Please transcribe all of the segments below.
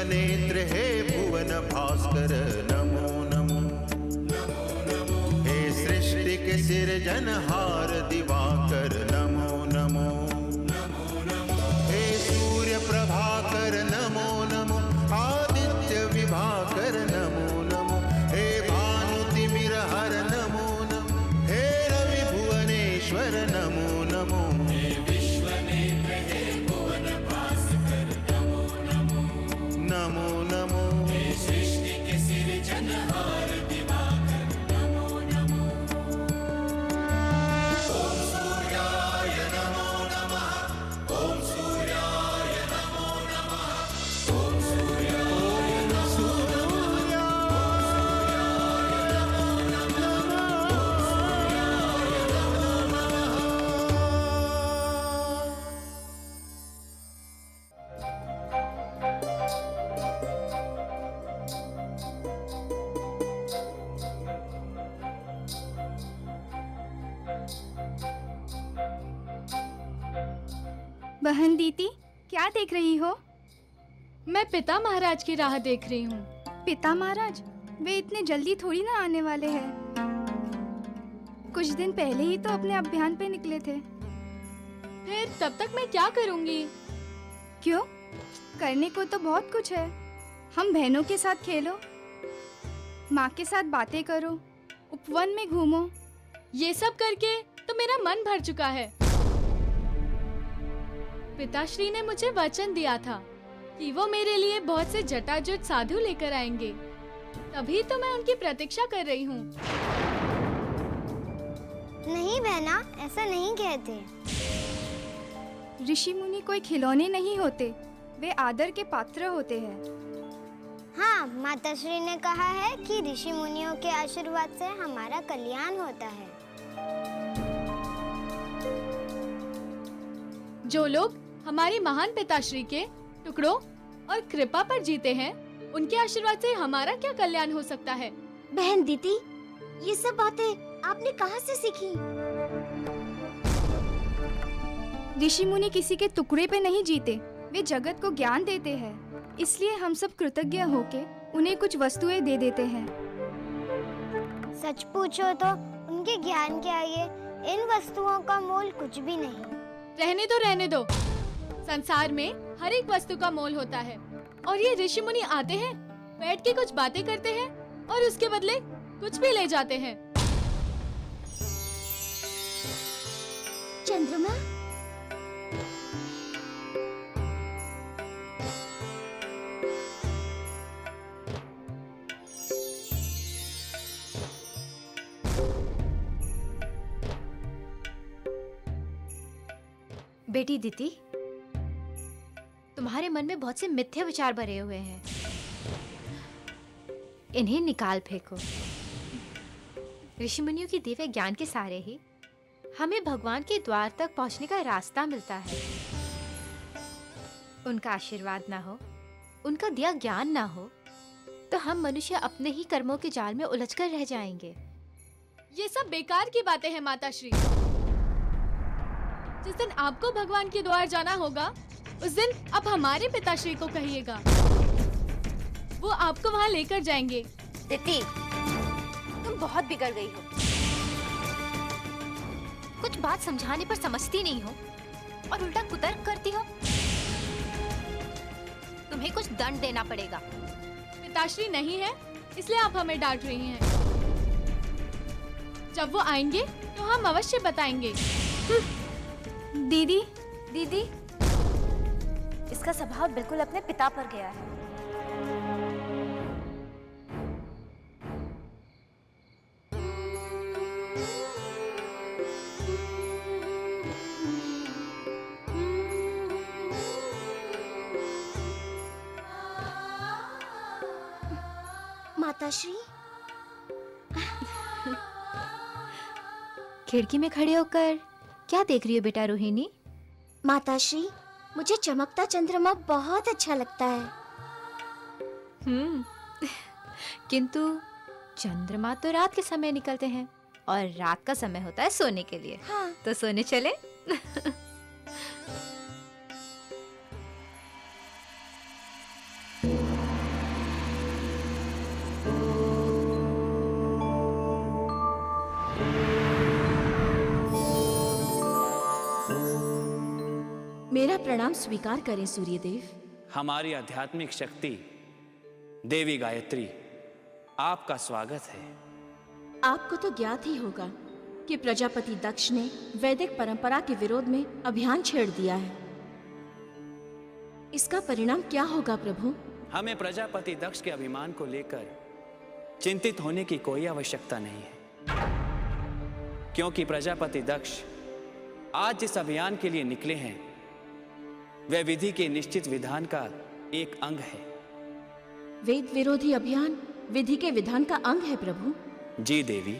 नेत्र हे भुवन भास्कर नमो नमो। हे सृष्टि के सिरजनहार दिवाकर नमो नमो। हे सूर्य प्रभाकर नमो नमो। आदित्य विभाकर नमो नमो। हे भानुतिमिरहर नमो नमो। हे रवि भुवनेश्वर नमो नमो। नमो नमो। हे सृष्टि के सिरजनहार दिवाकर नमो नमो। ओम सूर्याय नमो नमः। ओम सूर्याय नमो नमः। ओम सूर्याय नमो नमः। बहन दीदी, क्या देख रही हो? मैं पिता महाराज की राह देख रही हूँ। पिता महाराज? वे इतने जल्दी थोड़ी ना आने वाले हैं। कुछ दिन पहले ही तो अपने अभियान पे निकले थे। फिर तब तक मैं क्या करूँगी? क्यों? करने को तो बहुत कुछ है। हम बहनों के साथ खेलो, माँ के साथ बातें करो, उपवन में घूमो। ये सब करके तो मेरा मन भर चुका है। पिताश्री ने मुझे वचन दिया था कि वो मेरे लिए बहुत से जटाजुट साधु लेकर आएंगे, तभी तो मैं उनकी प्रतीक्षा कर रही हूँ। नहीं बहना, ऐसा नहीं कहते। ऋषि मुनि कोई खिलौने नहीं होते, वे आदर के पात्र होते हैं। हाँ, माताश्री ने कहा है कि ऋषि मुनियों के आशीर्वाद से हमारा कल्याण होता है। जो लोग हमारे महान पिताश्री के टुकड़ों और कृपा पर जीते हैं, उनके आशीर्वाद से हमारा क्या कल्याण हो सकता है? बहन दीदी, ये सब बातें आपने कहाँ से सीखी? ऋषि मुनि किसी के टुकड़े पे नहीं जीते, वे जगत को ज्ञान देते हैं। इसलिए हम सब कृतज्ञ होके उन्हें कुछ वस्तुएं दे देते हैं। सच पूछो तो उनके ज्ञान के आगे इन वस्तुओं का मोल कुछ भी नहीं। रहने दो। संसार में हर एक वस्तु का मोल होता है, और ये ऋषि मुनि आते हैं, बैठ के कुछ बातें करते हैं और उसके बदले कुछ भी ले जाते हैं। चंद्रमा, बेटी दीदी, तुम्हारे मन में बहुत से मिथ्या विचार भरे हुए हैं, इन्हें निकाल फेंको। ऋषि मुनियों की दिव्य ज्ञान के सहारे ही हमें भगवान के द्वार तक पहुंचने का रास्ता मिलता है। उनका आशीर्वाद ना हो, उनका दिया ज्ञान ना हो, तो हम मनुष्य अपने ही कर्मों के जाल में उलझकर रह जाएंगे। ये सब बेकार की बातें हैं माताश्री। जिस दिन आपको भगवान के द्वार जाना होगा, उस दिन आप हमारे पिताश्री को कहिएगा, वो आपको वहाँ लेकर जाएंगे। दीदी, तुम बहुत बिगड़ गई हो। कुछ बात समझाने पर समझती नहीं हो और उल्टा कुतर्क करती हो। तुम्हें कुछ दंड देना पड़ेगा। पिताश्री नहीं है, इसलिए आप हमें डांट रही हैं। जब वो आएंगे तो हम अवश्य बताएंगे। दीदी, दीदी, इसका स्वभाव बिल्कुल अपने पिता पर गया है। माताश्री, खिड़की में खड़े होकर क्या देख रही हो बेटा रोहिणी? माताश्री, मुझे चमकता चंद्रमा बहुत अच्छा लगता है। किंतु चंद्रमा तो रात के समय निकलते हैं और रात का समय होता है सोने के लिए। हाँ। तो सोने चले। प्रणाम स्वीकार करें सूर्यदेव। हमारी आध्यात्मिक शक्ति देवी गायत्री आपका स्वागत है। आपको तो ज्ञात ही होगा कि प्रजापति दक्ष ने वैदिक परंपरा के विरोध में अभियान छेड़ दिया है। इसका परिणाम क्या होगा प्रभु? हमें प्रजापति दक्ष के अभिमान को लेकर चिंतित होने की कोई आवश्यकता नहीं है, क्योंकि प्रजापति दक्ष आज जिस अभियान के लिए निकले हैं वह विधि के निश्चित विधान का एक अंग है। वेद विरोधी अभियान विधि के विधान का अंग है प्रभु। जी देवी,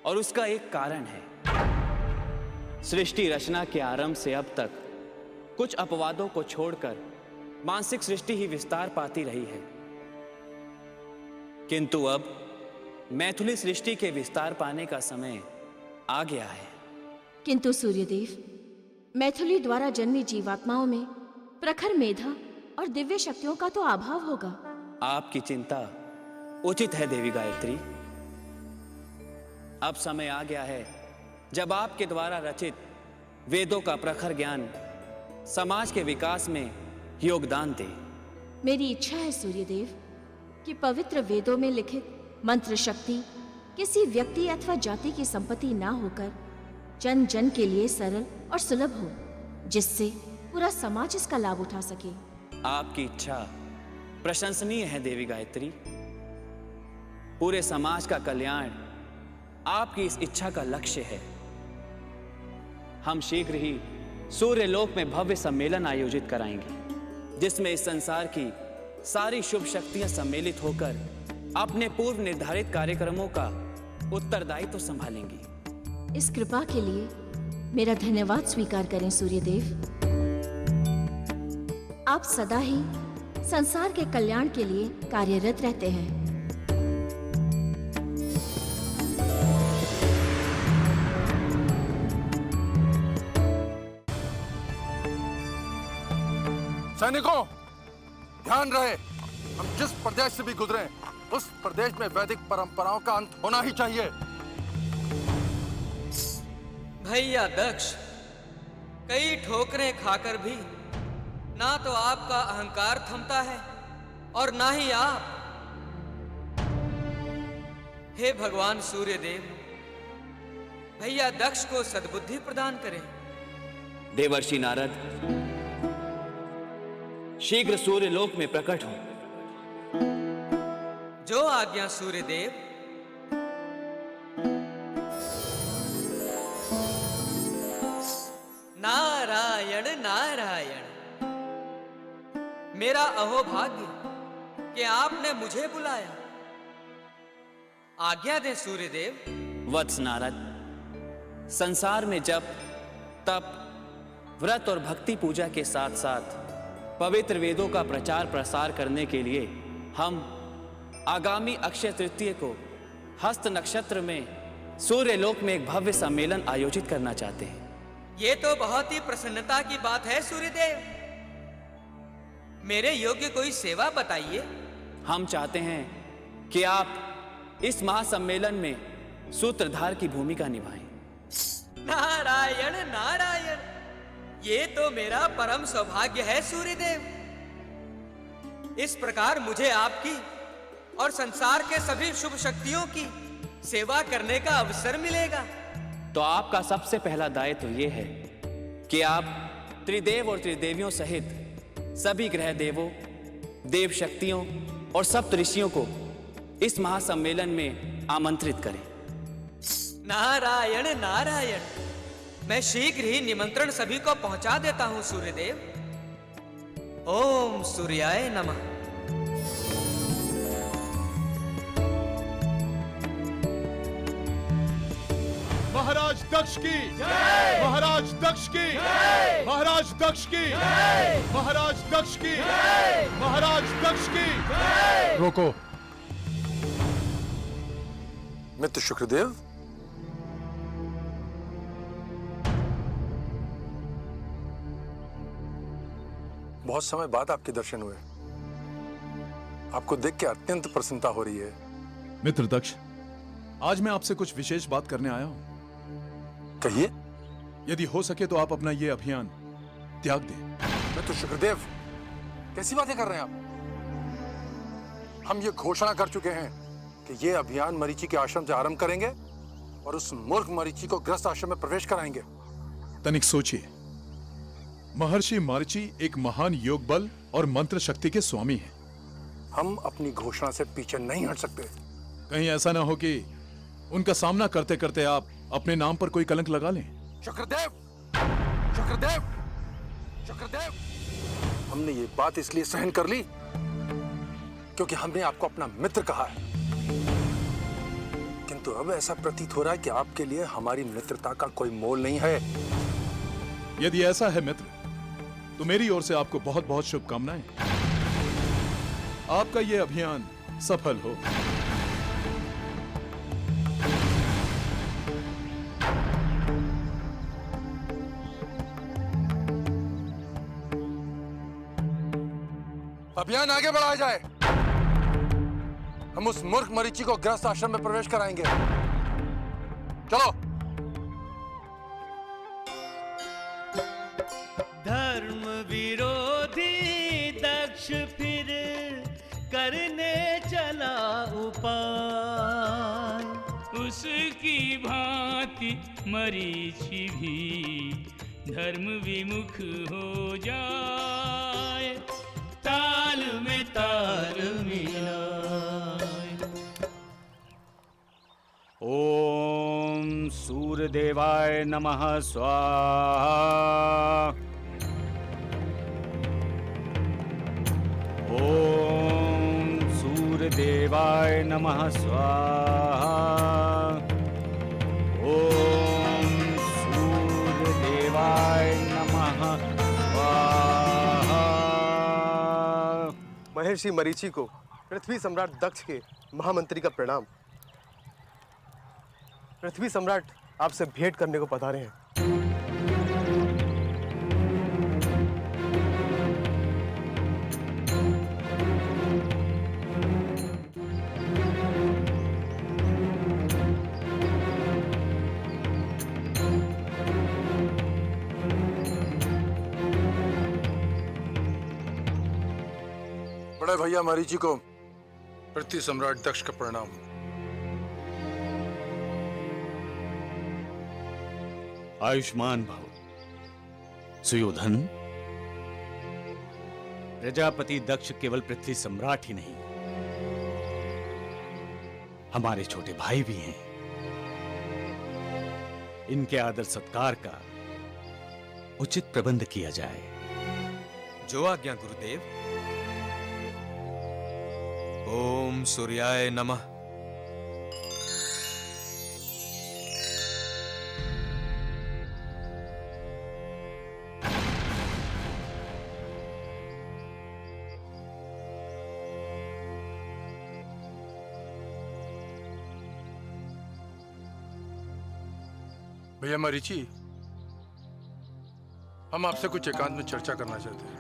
और उसका एक कारण है। सृष्टि रचना के आरंभ से अब तक कुछ अपवादों को छोड़कर मानसिक सृष्टि ही विस्तार पाती रही है, किंतु अब मैथिली सृष्टि के विस्तार पाने का समय आ गया है। किंतु सूर्यदेव, मैथिली द्वारा जन्मी जीवात्माओं में प्रखर मेधा और दिव्य शक्तियों का तो अभाव होगा। आपकी चिंता उचित है देवी गायत्री। अब समय आ गया है जब आपके द्वारा रचित वेदों का प्रखर ज्ञान समाज के विकास में योगदान दे। मेरी इच्छा है सूर्यदेव कि पवित्र वेदों में लिखित मंत्र शक्ति किसी व्यक्ति अथवा जाति की संपत्ति ना होकर जन जन के लिए सरल और सुलभ हो, जिससे पूरा समाज इसका लाभ उठा सके। आपकी इच्छा प्रशंसनीय है देवी गायत्री। पूरे समाज का कल्याण आपकी इस इच्छा का लक्ष्य है। हम शीघ्र ही सूर्य लोक में भव्य सम्मेलन आयोजित कराएंगे, जिसमें इस संसार की सारी शुभ शक्तियां सम्मिलित होकर अपने पूर्व निर्धारित कार्यक्रमों का उत्तरदायित्व तो संभालेंगी। इस कृपा के लिए मेरा धन्यवाद स्वीकार करें सूर्यदेव। आप सदा ही संसार के कल्याण के लिए कार्यरत रहते हैं। सैनिकों, ध्यान रहे, हम जिस प्रदेश से भी गुजरे उस प्रदेश में वैदिक परंपराओं का अंत होना ही चाहिए। भैया दक्ष, कई ठोकरें खाकर भी ना तो आपका अहंकार थमता है और ना ही आप। हे भगवान सूर्यदेव, भैया दक्ष को सद्बुद्धि प्रदान करें। देवर्षि नारद, शीघ्र सूर्य लोक में प्रकट हो। जो आज्ञा सूर्यदेव। नारायण नारायण, मेरा अहोभाग्य कि आपने मुझे बुलाया। आज्ञा दें सूर्यदेव। वत्स नारद, संसार में जप, तप, व्रत और भक्ति पूजा के साथ साथ पवित्र वेदों का प्रचार प्रसार करने के लिए हम आगामी अक्षय तृतीय को हस्त नक्षत्र में सूर्य लोक में एक भव्य सम्मेलन आयोजित करना चाहते हैं। ये तो बहुत ही प्रसन्नता की बात है सूर्यदेव। मेरे योग्य कोई सेवा बताइए। हम चाहते हैं कि आप इस महासम्मेलन में सूत्रधार की भूमिका निभाएं। नारायण नारायण, ये तो मेरा परम सौभाग्य है सूर्यदेव। इस प्रकार मुझे आपकी और संसार के सभी शुभ शक्तियों की सेवा करने का अवसर मिलेगा। तो आपका सबसे पहला दायित्व ये है कि आप त्रिदेव और त्रिदेवियों सहित सभी ग्रह देवों, देव शक्तियों और सप्त ऋषियों को इस महासम्मेलन में आमंत्रित करें। नारायण नारायण, मैं शीघ्र ही निमंत्रण सभी को पहुंचा देता हूं सूर्यदेव। ओम सूर्याय नमः। महाराज दक्ष की जय! महाराज दक्ष की जय! महाराज दक्ष की जय! महाराज दक्ष की जय! महाराज दक्ष की जय! रोको। मित्र शुक्रदेव, बहुत समय बाद आपके दर्शन हुए। आपको देख के अत्यंत प्रसन्नता हो रही है। मित्र दक्ष, आज मैं आपसे कुछ विशेष बात करने आया हूं। कहिए। यदि हो सके तो आप अपना ये अभियान त्याग दें। तो शुक्रदेव, कैसी बातें कर रहे हैं आप? हम ये घोषणा कर चुके हैं कि ये अभियान मरीचि के आश्रम से आरंभ करेंगे और उस मूर्ख मरीचि को ग्रस्त आश्रम में प्रवेश कराएंगे। तनिक सोचिए, महर्षि मरीचि एक महान योग बल और मंत्र शक्ति के स्वामी हैं। हम अपनी घोषणा से पीछे नहीं हट सकते। कहीं ऐसा ना हो कि उनका सामना करते करते आप अपने नाम पर कोई कलंक लगा लें। शुक्रदेव, शुक्रदेव, शुक्रदेव, हमने ये बात इसलिए सहन कर ली क्योंकि हमने आपको अपना मित्र कहा है, किंतु अब ऐसा प्रतीत हो रहा है कि आपके लिए हमारी मित्रता का कोई मोल नहीं है। यदि ऐसा है मित्र, तो मेरी ओर से आपको बहुत बहुत शुभकामनाएं। आपका यह अभियान सफल हो। अभियान आगे बढ़ाया जाए। हम उस मूर्ख मरीचि को ग्रस्त आश्रम में प्रवेश कराएंगे। चलो। धर्म विरोधी दक्ष फिर करने चला उपाय, उसकी भांति मरीचि भी धर्म विमुख हो जाए, ताल में ताल मिलाए। ओम सूर्यदेवाय नमः स्वाहा। ओम सूर्यदेवाय नमः स्वाहा। ओम सूर्यदेवाय नमः स्वाहा। महर्षि मरीचि को पृथ्वी सम्राट दक्ष के महामंत्री का प्रणाम। पृथ्वी सम्राट आपसे भेंट करने को पधारे हैं। बड़े भैया मरीचि को पृथ्वी सम्राट दक्ष का प्रणाम। आयुष्मान भव। सुयोधन, प्रजापति दक्ष केवल पृथ्वी सम्राट ही नहीं, हमारे छोटे भाई भी हैं। इनके आदर सत्कार का उचित प्रबंध किया जाए। जो आज्ञा गुरुदेव। ओम सूर्याय नमः। भैया मरीचि, हम आपसे कुछ एकांत में चर्चा करना चाहते हैं।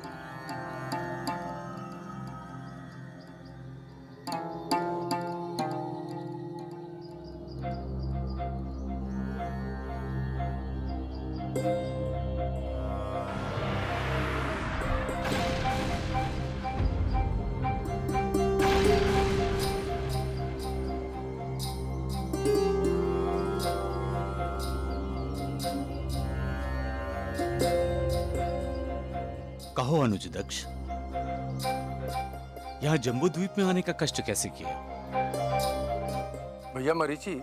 कहो अनुज दक्ष, यहां जम्बू द्वीप में आने का कष्ट कैसे किया? भैया मरीचि,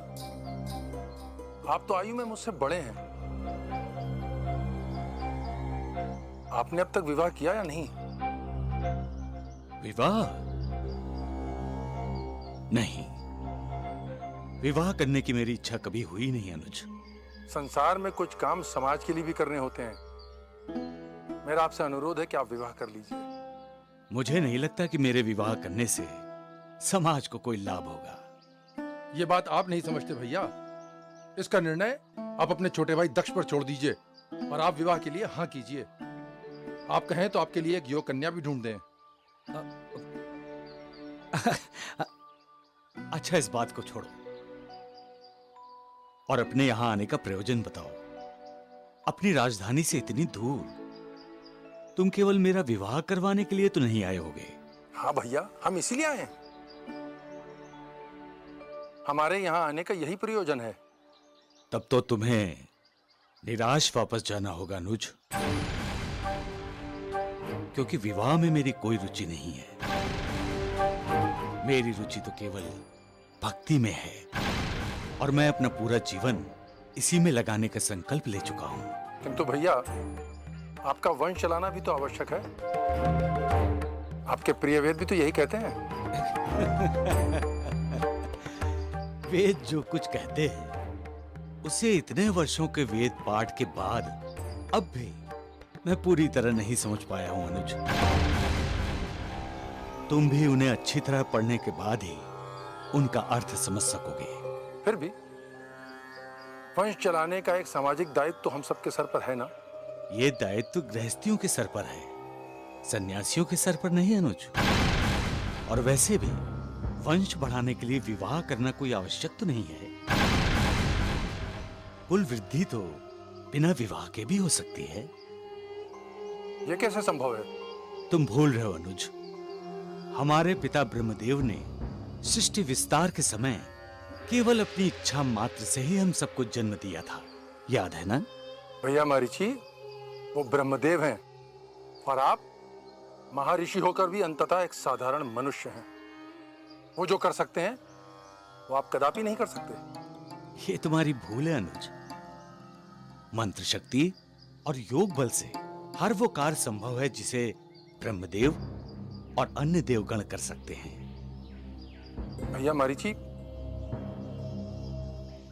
आप तो आयु में मुझसे बड़े हैं। आपने अब तक विवाह किया या नहीं? विवाह? नहीं, विवाह करने की मेरी इच्छा कभी हुई नहीं अनुज। संसार में कुछ काम समाज के लिए भी करने होते हैं। मेरा आपसे अनुरोध है कि आप विवाह कर लीजिए। मुझे नहीं लगता कि मेरे विवाह करने से समाज को कोई लाभ होगा। ये बात आप नहीं समझते भैया। इसका निर्णय आप अपने छोटे भाई दक्ष पर छोड़ दीजिए और आप विवाह के लिए हाँ कीजिए। आप कहें तो आपके लिए एक योग कन्या भी ढूंढ दें। अच्छा, इस बात को छोड़ो और अपने यहां आने का प्रयोजन बताओ। अपनी राजधानी से इतनी दूर तुम केवल मेरा विवाह करवाने के लिए तो नहीं आए होगे? हाँ भैया, हम इसीलिए आए हैं। हमारे यहाँ आने का यही प्रयोजन है। तब तो तुम्हें निराश वापस जाना होगा अनुज, क्योंकि विवाह में मेरी कोई रुचि नहीं है। मेरी रुचि तो केवल भक्ति में है और मैं अपना पूरा जीवन इसी में लगाने का संकल्प ले चुका हूं। किंतु भैया, आपका वंश चलाना भी तो आवश्यक है। आपके प्रिय वेद भी तो यही कहते हैं। वेद जो कुछ कहते हैं उसे इतने वर्षों के वेद पाठ के बाद अब भी मैं पूरी तरह नहीं समझ पाया हूं अनुज। तुम भी उन्हें अच्छी तरह पढ़ने के बाद ही उनका अर्थ समझ सकोगे। फिर भी वंश चलाने का एक सामाजिक दायित्व तो हम सबके सर पर है ना? ये दायित्व गृहस्थियों के सर पर है, सन्यासियों के सर पर नहीं अनुज। और वैसे भी वंश बढ़ाने के लिए विवाह करना कोई आवश्यक तो नहीं है। कुल वृद्धि तो बिना विवाह के भी हो सकती है। ये कैसे संभव है? तुम भूल रहे हो अनुज, हमारे पिता ब्रह्मदेव ने सृष्टि विस्तार के समय केवल अपनी इच्छा मात्र से ही हम सबको जन्म दिया था, याद है ना? भैया मरीचि, वो ब्रह्मदेव हैं और आप महर्षि होकर भी अंततः एक साधारण मनुष्य हैं। वो जो कर सकते हैं वो आप कदापि नहीं कर सकते। ये तुम्हारी भूल है अनुज। मंत्र शक्ति और योग बल से हर वो कार्य संभव है जिसे ब्रह्मदेव और अन्य देवगण कर सकते हैं। भैया मरीचि,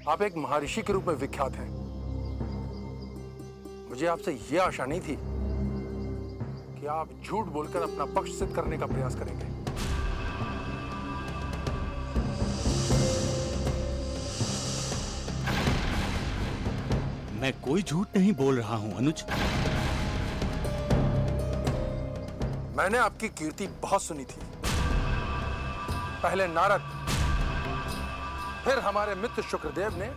आप एक महर्षि के रूप में विख्यात हैं। मुझे आपसे यह आशा नहीं थी कि आप झूठ बोलकर अपना पक्ष सिद्ध करने का प्रयास करेंगे। मैं कोई झूठ नहीं बोल रहा हूं अनुज। मैंने आपकी कीर्ति बहुत सुनी थी। पहले नारद, फिर हमारे मित्र शुक्रदेव ने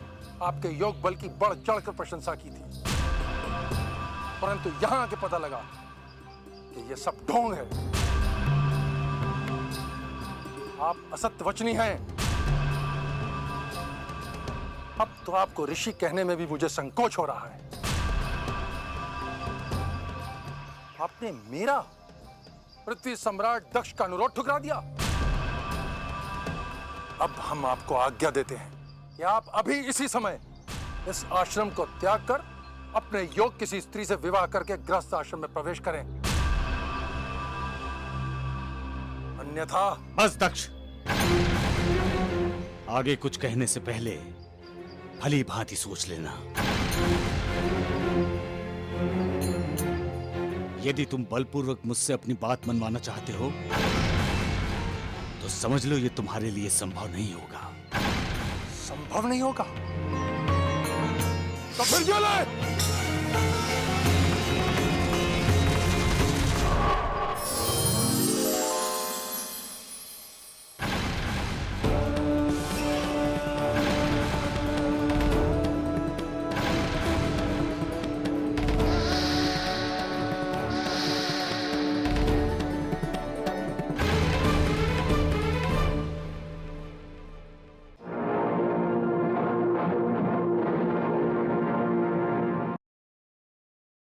आपके योग बल की बढ़ चढ़कर प्रशंसा की थी। परंतु यहां आके पता लगा कि ये सब ढोंग है। आप असत्य वचनी हैं। अब तो आपको ऋषि कहने में भी मुझे संकोच हो रहा है। आपने मेरा पृथ्वी सम्राट दक्ष का अनुरोध ठुकरा दिया। अब हम आपको आज्ञा देते हैं कि आप अभी इसी समय इस आश्रम को त्याग कर अपने योग किसी स्त्री से विवाह करके गृहस्थ आश्रम में प्रवेश करें, अन्यथा। बस दक्ष, आगे कुछ कहने से पहले भली भांति सोच लेना। यदि तुम बलपूर्वक मुझसे अपनी बात मनवाना चाहते हो तो समझ लो ये तुम्हारे लिए संभव नहीं होगा। संभव नहीं होगा? तो फिर क्यों लाए?